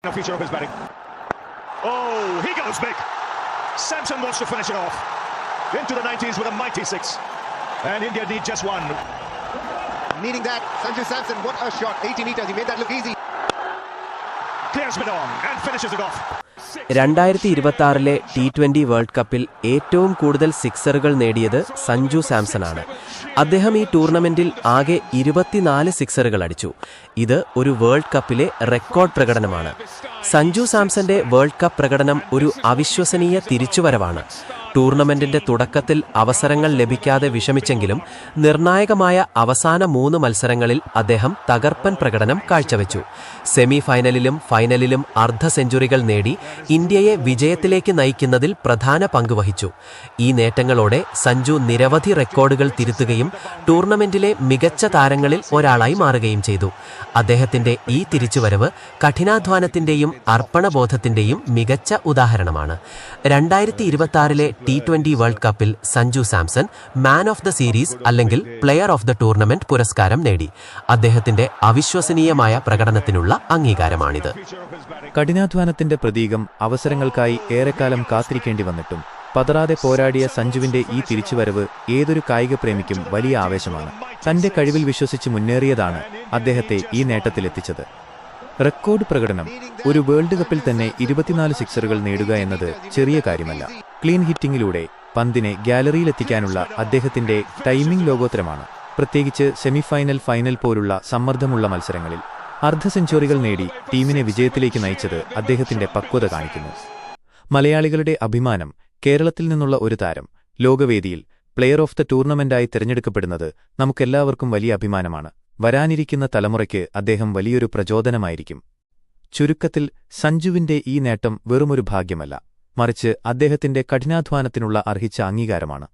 A feature of his batting. Oh, he goes big. Samson wants to finish it off. Into the 90s with a mighty six. And India need just one. Needing that, Sanju Samson, what a shot. 80 meters, he made that look easy. Clears mid on and finishes it off. 2026 T20 world കപ്പിൽ ഏറ്റവും കൂടുതൽ സിക്സറുകൾ നേടിയത് സഞ്ജു സാംസണാണ്. അദ്ദേഹം ഈ ടൂർണമെന്റിൽ ആകെ 24 സിക്സറുകൾ അടിച്ചു. ഇത് ഒരു വേൾഡ് കപ്പിലെ റെക്കോർഡ് പ്രകടനമാണ്. സഞ്ജു സാംസന്റെ വേൾഡ് കപ്പ് പ്രകടനം ഒരു അവിശ്വസനീയ തിരിച്ചുവരവാണ്. ടൂർണമെന്റിന്റെ തുടക്കത്തിൽ അവസരങ്ങൾ ലഭിക്കാതെ വിഷമിച്ചെങ്കിലും നിർണായകമായ അവസാന 3 മത്സരങ്ങളിൽ അദ്ദേഹം തകർപ്പൻ പ്രകടനം കാഴ്ചവെച്ചു. സെമി ഫൈനലിലും ഫൈനലിലും അർദ്ധ സെഞ്ചുറികൾ നേടി ഇന്ത്യയെ വിജയത്തിലേക്ക് നയിക്കുന്നതിൽ പ്രധാന പങ്കുവഹിച്ചു. ഈ നേട്ടങ്ങളോടെ സഞ്ജു നിരവധി റെക്കോർഡുകൾ തിരുത്തുകയും ടൂർണമെന്റിലെ മികച്ച താരങ്ങളിൽ ഒരാളായി മാറുകയും ചെയ്തു. അദ്ദേഹത്തിന്റെ ഈ തിരിച്ചുവരവ് കഠിനാധ്വാനത്തിന്റെയും അർപ്പണബോധത്തിന്റെയും മികച്ച ഉദാഹരണമാണ്. 2026 T20 വേൾഡ് കപ്പിൽ Sanju Samson man of the series അല്ലെങ്കിൽ പ്ലെയർ ഓഫ് ദ ടൂർണമെന്റ് പുരസ്കാരം നേടി. അദ്ദേഹത്തിന്റെ അവിശ്വസനീയമായ പ്രകടനത്തിനുള്ള അംഗീകാരമാണിത്. കഠിനാധ്വാനത്തിന്റെ പ്രതീകം അവസരങ്ങൾക്കായി ഏറെക്കാലം കാത്തിരിക്കേണ്ടി വന്നിട്ടും പതറാതെ പോരാടിയ സഞ്ജുവിന്റെ ഈ തിരിച്ചുവരവ് ഏതൊരു കായിക പ്രേമിക്കും വലിയ ആവേശമാണ്. തന്റെ കഴിവിൽ വിശ്വസിച്ച് മുന്നേറിയതാണ് അദ്ദേഹത്തെ ഈ നേട്ടത്തിലെത്തിച്ചത്. റെക്കോർഡ് പ്രകടനം. ഒരു വേൾഡ് കപ്പിൽ തന്നെ 24 സിക്സറുകൾ നേടുക എന്നത് ചെറിയ കാര്യമല്ല. ക്ലീൻ ഹിറ്റിംഗിലൂടെ പന്തിനെ ഗ്യാലറിയിലെത്തിക്കാനുള്ള അദ്ദേഹത്തിന്റെ ടൈമിംഗ് ലോകോത്തരമാണ്. പ്രത്യേകിച്ച് സെമിഫൈനൽ, ഫൈനൽ പോലുള്ള സമ്മർദ്ദമുള്ള മത്സരങ്ങളിൽ അർദ്ധ സെഞ്ചുറികൾ നേടി ടീമിനെ വിജയത്തിലേക്ക് നയിച്ചത് അദ്ദേഹത്തിന്റെ പക്വത കാണിക്കുന്നു. മലയാളികളുടെ അഭിമാനം. കേരളത്തിൽ നിന്നുള്ള ഒരു താരം ലോകവേദിയിൽ പ്ലെയർ ഓഫ് ദ ടൂർണമെന്റായി തിരഞ്ഞെടുക്കപ്പെടുന്നത് നമുക്കെല്ലാവർക്കും വലിയ അഭിമാനമാണ്. വരാനിരിക്കുന്ന തലമുറയ്ക്ക് അദ്ദേഹം വലിയൊരു പ്രചോദനമായിരിക്കും. ചുരുക്കത്തിൽ സഞ്ജുവിന്റെ ഈ നേട്ടം വെറുമൊരു ഭാഗ്യമല്ല, മറിച്ച് അദ്ദേഹത്തിന്റെ കഠിനാധ്വാനത്തിനുള്ള അർഹിച്ച അംഗീകാരമാണ്.